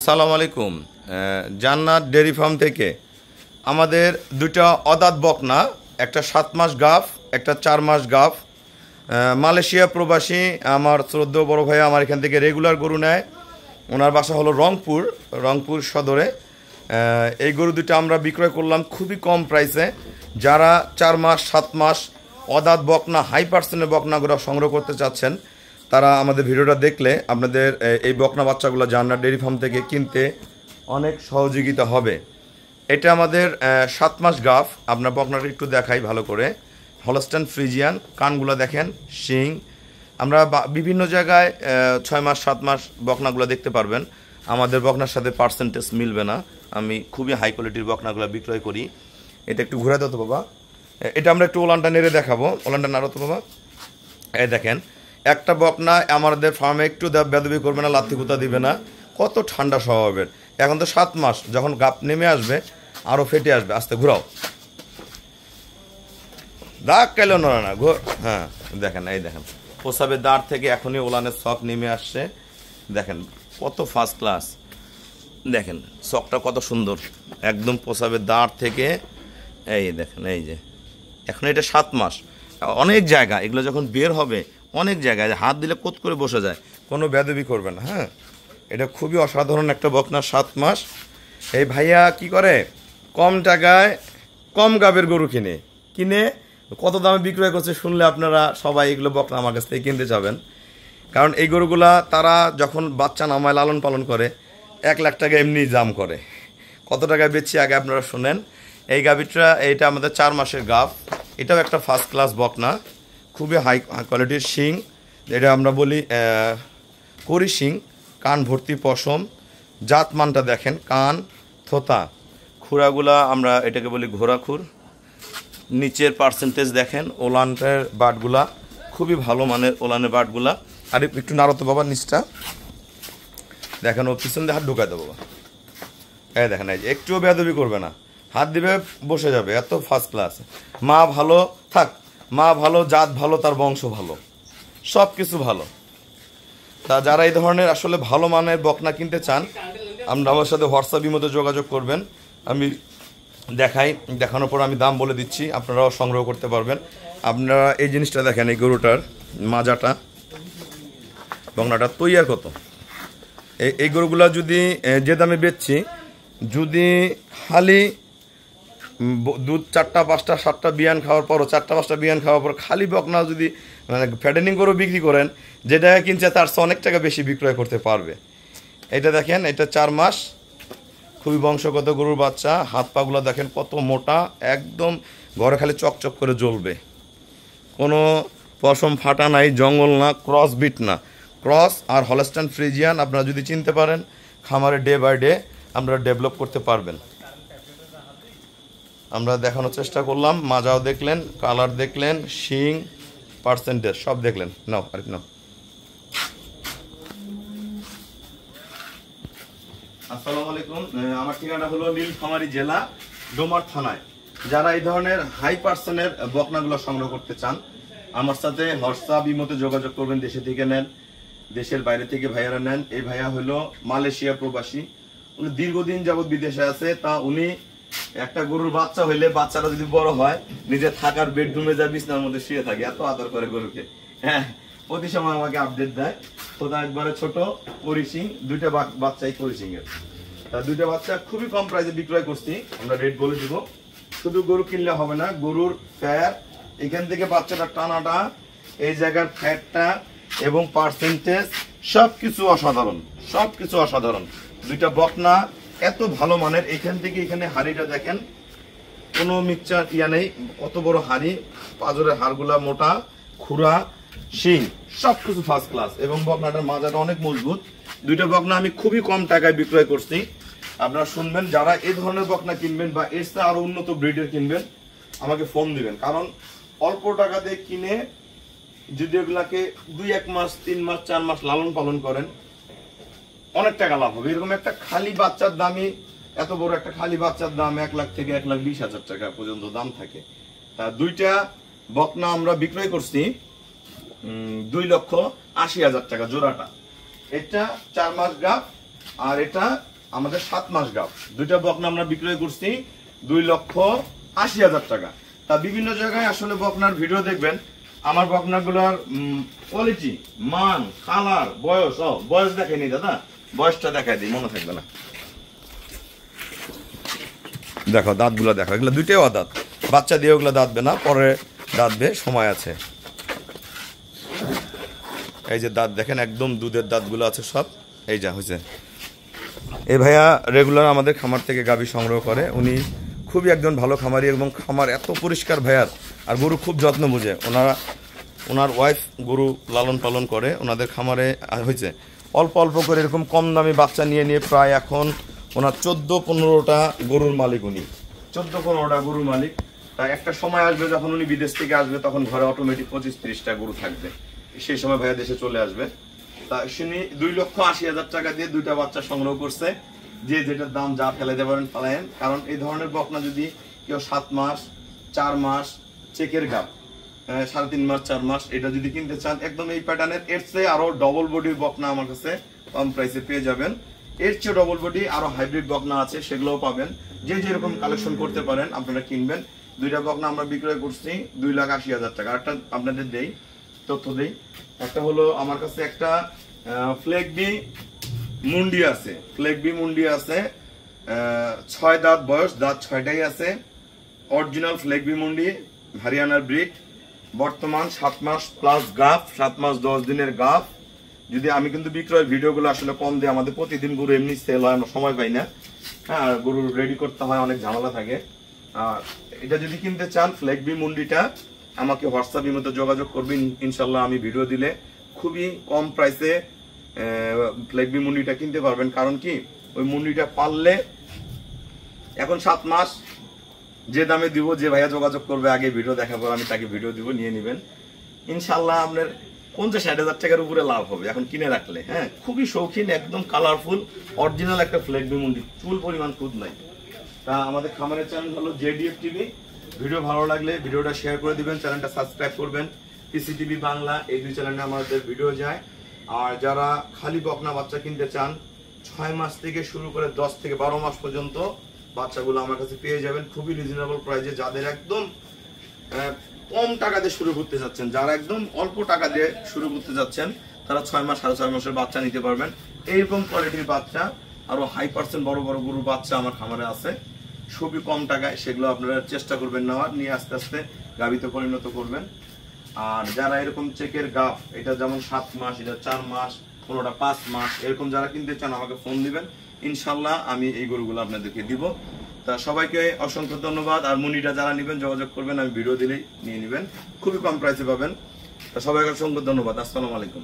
সালাম আলাইকুম। জান্নাত ডেয়ারি ফার্ম থেকে আমাদের দুটো অদাঁত বকনা, একটা 7 মাস গাভ, একটা 4 মাস গাভ। মালয়েশিয়া প্রবাসী আমার শ্রদ্ধেয় বড় ভাই আমার এখান থেকে রেগুলার গরু নেয়। ওনার বাসা হলো রংপুর সদরে। এই গরু দুটো আমরা বিক্রয় করলাম খুবই কম প্রাইসে। যারা 4 মাস 7 মাস অদাঁত বকনা হাই পার্সেন্টের বকনাগুলো সংগ্রহ করতে চাচ্ছেন, তারা আমাদের ভিডিওটা দেখলে আপনাদের এই বকনা বাচ্চাগুলো জান্নাত ডেয়ারি ফার্ম থেকে কিনতে অনেক সহযোগিতা হবে। এটা আমাদের 7 মাস গাভ। আপনার বকনাটা একটু দেখাই ভালো করে। হলস্টাইন ফ্রিজিয়ান, কানগুলো দেখেন, শিং। আমরা বিভিন্ন জায়গায় 6 মাস 7 মাস বকনাগুলো দেখতে পারবেন। আমাদের বকনার সাথে পার্সেন্টেজ মিলবে না। আমি খুবই হাই কোয়ালিটির বকনাগুলো বিক্রয় করি। এটা একটু ঘুরে দাও তো বাবা। এটা আমরা একটু ওলানটা নেড়ে দেখাবো। ওলানটা নাড়ো তো বাবা। এই দেখেন, একটা বকনা আমাদের ফার্মে একটু বেদবি করবে না, লাথি গুতা দিবে না, কত ঠান্ডা স্বভাবের। এখন তো 7 মাস, যখন গাপ নেমে আসবে আরও ফেটে আসবে। আস্তে ঘুরাও, দাগ কেন নড়ে না ঘোর। হ্যাঁ দেখেন, এই দেখেন প্রসাবের দাঁড় থেকে এখনই ওলানের শখ নেমে আসছে। দেখেন কত ফার্স্ট ক্লাস, দেখেন শখটা কত সুন্দর, একদম প্রসাবের দাঁড় থেকে। এই দেখেন, এই যে এখন এটা 7 মাস। অনেক জায়গা এগুলো যখন বের হবে, অনেক জায়গায় হাত দিলে কোত করে বসে যায়, কোনো বেদবি করবে না। হ্যাঁ, এটা খুবই অসাধারণ একটা বকনা, 7 মাস। এই ভাইয়া কি করে, কম টাকায় কম গাবের গরু কিনে কত দামে বিক্রয় করছে শুনলে আপনারা সবাই এগুলো বকনা আমার কাছ থেকে কিনতে যাবেন। কারণ এই গরুগুলা তারা যখন বাচ্চা নামায় লালন পালন করে 1 লাখ টাকা এমনি দাম করে। কত টাকায় বেচছি আগে আপনারা শোনেন। এই গাভীটা, এইটা আমাদের 4 মাসের গাভ। এটাও একটা ফার্স্ট ক্লাস বকনা, খুবই হাই কোয়ালিটির শিং, এটা আমরা বলি করি শিং। কান ভর্তি পশম, জাতমানটা দেখেন, কান থোতা, খুরাগুলা আমরা এটাকে বলি ঘোড়াখুর। নিচের পার্সেন্টেজ দেখেন, ওলানের বাটগুলা খুবই ভালো মানের, ওলানের বাটগুলা। আর একটু নাড়তো বাবা নিচটা দেখেন, ও পিছন দিয়ে হাত ঢুকায় দেবো বাবা। এই দেখেন, এই যে একটুও বেয়াদবি করবে না, হাত দিবে বসে যাবে, এত ফার্স্ট ক্লাস। মা ভালো থাক, মা ভালো, জাত ভালো, তার বংশ ভালো, সব কিছু ভালো। তা যারা এই ধরনের আসলে ভালো মানের বকনা কিনতে চান, আমরা আমার সাথে হোয়াটসঅ্যাপের মধ্যে যোগাযোগ করবেন। আমি দেখানোর পর আমি দাম বলে দিচ্ছি, আপনারাও সংগ্রহ করতে পারবেন। আপনারা এই জিনিসটা দেখেন, এই গরুটার মাজাটা, বকনাটা তৈয়ার কত। এই গরুগুলা যদি যে দামে বেচছি, যদি খালি দুধ 4টা 5টা 7টা বিয়ান খাওয়ার পরও, 4টা 5টা বিয়ান খাওয়ার পর খালি বকনা যদি মানে ফ্যাটেনিং করে বিক্রি করেন, যে টাকা কিনছে তার চেয়ে অনেক টাকা বেশি বিক্রয় করতে পারবে। এটা দেখেন, এটা 4 মাস, খুবই বংশগত গরুর বাচ্চা। হাত পাগুলো দেখেন কত মোটা, একদম ঘরে খালি চকচক করে জ্বলবে, কোনো পশম ফাটা নাই, জঙ্গল না, ক্রস বিট না। ক্রস আর হলস্টাইন ফ্রিজিয়ান আপনারা যদি চিনতে পারেন, খামারে ডে বাই ডে আপনারা ডেভেলপ করতে পারবেন। আমরা দেখানোর চেষ্টা করলাম, মাজাও দেখলেন, কালার দেখলেন, শিং, পার্সেন্টেজ সব দেখলেন। নাও আর নাও। আসসালামু আলাইকুম। আমার ঠিকানা হলো নীলফামারী জেলা, ডোমার থানায়। যারা এই ধরনের হাই পার্সেন্টের বকনাগুলো সংগ্রহ করতে চান, আমার সাথে হোয়াটসঅ্যাপ ইমোতে যোগাযোগ করবেন। দেশে থেকে নেন, দেশের বাইরে থেকে ভাইয়ারা নেন। এই ভাইয়া হলো মালয়েশিয়া প্রবাসী, উনি দীর্ঘদিন যাবৎ বিদেশে আছে। তা উনি একটা গরুর বাচ্চা হইলে, বাচ্চাটা যদি বড় হয়, নিজের থাকার বেডরুমে যায়, বিছনার মধ্যে শুয়ে থাকে, এত আদর করে গরুকে। হ্যাঁ, প্রতি সময় আমাকে আপডেট দেয়। তোতা একবারে ছোট করিসিং, 2টা বাচ্চাই করিসিং এর। তা 2টা বাচ্চা খুবই কম প্রাইসে বিক্রয় করছি, আমরা রেট বলে দিব। শুধু গরু কিনলে হবে না, গরুর ফ্যাট, এখান থেকে বাচ্চাটা টানাটা, এই জায়গার ফ্যাটটা এবং পার্সেন্টেজ সবকিছু অসাধারণ, সবকিছু অসাধারণ। 2টা বকনা এত ভালো মানের। এখান থেকে এখানে হাড়িটা দেখেন, কোনো মিক্সচার ইয়া নেই, কত বড় হাড়ি, পাঁজরের হাড়গুলা মোটা, খুরা, শিং সবকিছু ফার্স্ট ক্লাস। এবং বকনাটার মাজাটা অনেক মজবুত। 2টা বকনা আমি খুবই কম টাকায় বিক্রয় করছি। আপনারা শুনবেন, যারা এই ধরনের বকনা কিনবেন বা এর চেয়ে আরো উন্নত ব্রিডের কিনবেন, আমাকে ফোন দিবেন। কারণ অল্প টাকা দিয়ে কিনে যদি এগুলাকে 2-1 মাস 3 মাস 4 মাস লালন পালন করেন, অনেক টাকা লাভ হবে। এরকম একটা খালি বাচ্চার দামই, এত বড় একটা খালি বাচ্চার দাম 1 লাখ থেকে 1,20,000 টাকা পর্যন্ত দাম থাকে। তা 2টা বকনা আমরা বিক্রয় করছি 2,80,000 টাকা জোড়াটা। এটা 4 মাস গাভ, আর এটা আমাদের 7 মাস গাব। দুইটা বকনা আমরা বিক্রয় করছি 2,80,000 টাকা। তা বিভিন্ন জায়গায় আসলে বকনার ভিডিও দেখবেন, আমার বকনাগুলোর কোয়ালিটি, মান, কালার, বয়স, বয়স দেখাইনি দাদা, বয়সটা দেখাই দিই, মনে থাকবে না। দেখো দাঁতগুলো দেখো, এগুলো দুইটাই দাঁত, বাচ্চা দিয়ে ওগুলো দাঁতবে না, পরে দাঁতবে, সময় আছে। এই যে দাঁত দেখেন, একদম দুধের দাঁতগুলো আছে সব। এই যা হয়েছে, এই ভাইয়া রেগুলার আমাদের খামার থেকে গাভী সংগ্রহ করে। উনি খুবই একজন ভালো খামারি এবং খামার এত পরিষ্কার ভাইয়ার, আর গরু খুব যত্ন বুঝে। ওনার ওয়াইফ গরু লালন পালন করে ওনাদের খামারে। হয়েছে অল্প অল্প করে এরকম কম দামি বাচ্চা নিয়ে নিয়ে প্রায় এখন ওনার 14-15টা গরুর মালিক। উনি 14-15টা গরুর মালিক। তাই একটা সময় আসবে যখন উনি বিদেশ থেকে আসবে, তখন ঘরে অটোমেটিক 25-30টা গরু থাকবে। সেই সময় ভাইয়া দেশে চলে আসবে। তা শুনি 2,80,000 টাকা দিয়ে দুইটা বাচ্চা সংগ্রহ করছে। যে যেটার দাম যা ফেলাইতে পারেন ফেলায়েন। কারণ এই ধরনের বকনা যদি কেউ 7 মাস 4 মাস চেকের গাব, 3.5 মাস 4 মাস এটা যদি কিনতে চান, একদম এই প্যাটার্নের, এর চেয়ে আরো ডবল বডির বকনা আমার কাছে কম প্রাইসে পেয়ে যাবেন। এর চেয়ে ডবল বডি আরো হাইব্রিড বকনা আছে, সেগুলোও পাবেন। যে যেরকম কালেকশন করতে পারেন আপনারা কিনবেন। দুইটা বকনা আমরা বিক্রয় করছি 2,80,000 টাকা। একটা আপনাদের দেই, তথ্য দেই। একটা হলো আমার কাছে একটা ফ্লেগবি মুন্ডি আছে, 6 দাঁত বয়স, দাঁত 6টাই আছে। অরিজিনাল ফ্লেগবি মুন্ডি, হরিয়ানার ব্রিড। বর্তমান 7 মাস প্লাস গাফ, 7 মাস 10 দিনের গাফ। যদি আমি কিন্তু বিক্রয়ের ভিডিওগুলো আসলে কম দিই, আমাদের প্রতিদিন গরু এমনি সেল হয়, আমরা সময় পাই না। হ্যাঁ, গরু রেডি করতে হয়, অনেক ঝামেলা থাকে। আর এটা যদি কিনতে চান ফ্লেগবি মুন্ডিটা, আমাকে হোয়াটসঅ্যাপ ইমোতে যোগাযোগ করবেন। ইনশাল্লাহ আমি ভিডিও দিলে খুবই কম প্রাইসে ফ্লেগবি মুন্ডিটা কিনতে পারবেন। কারণ কি, ওই মুন্ডিটা পাললে এখন 7 মাস যে দামে দিব, যে ভাইয়া যোগাযোগ করবে আগে ভিডিও দেখার পর আমি তাকে ভিডিও দিব, নিয়ে নেবেন। ইনশাল্লাহ আপনার 50-60,000 টাকার উপরে লাভ হবে এখন কিনে রাখলে। হ্যাঁ, খুবই শৌখিন, একদম কালারফুল অরিজিনাল একটা ফ্লেগবি মুন্ডি, চুল পরিমাণ খুদ নাই। তা আমাদের খামারের চ্যানেল হলো JDF TV। ভিডিও ভালো লাগলে ভিডিওটা শেয়ার করে দিবেন, চ্যানেলটা সাবস্ক্রাইব করবেন। PCTV বাংলা, এই 2 চ্যানেলে আমাদের ভিডিও যায়। আর যারা খালি বকনা বাচ্চা কিনতে চান, 6 মাস থেকে শুরু করে 10 থেকে 12 মাস পর্যন্ত বাচ্চাগুলো আমার কাছে পেয়ে যাবেন খুবই রিজনেবল প্রাইসে। যাদের একদম কম টাকা দিয়ে শুরু করতে যাচ্ছেন, যারা একদম অল্প টাকা দিয়ে শুরু করতে যাচ্ছেন, তারা 6 মাস 6.5 মাসের বাচ্চা নিতে পারবেন। এইরকম কোয়ালিটির বাচ্চা, আরো হাই পার্সেন্ট বড় বড় গরুর বাচ্চা আমার খামারে আছে, খুবই কম টাকায়। সেগুলো আপনারা চেষ্টা করবেন নেওয়ার, নিয়ে আস্তে আস্তে গাভীতে পরিণত করবেন। আর যারা এরকম চেকের গাভ, এটা যেমন 7 মাস, এটা 4 মাস, কোনোটা 5 মাস, এরকম যারা কিনতে চান আমাকে ফোন দিবেন, ইনশাল্লাহ আমি এই গরুগুলো আপনাদেরকে দিব। তা সবাইকে অসংখ্য ধন্যবাদ। আর মুনিটা যারা নেবেন যোগাযোগ করবেন, আমি ভিডিও দিলেই নিয়ে নেবেন, খুবই কম প্রাইসে পাবেন। তা সবাইকে অসংখ্য ধন্যবাদ। আসসালামু আলাইকুম।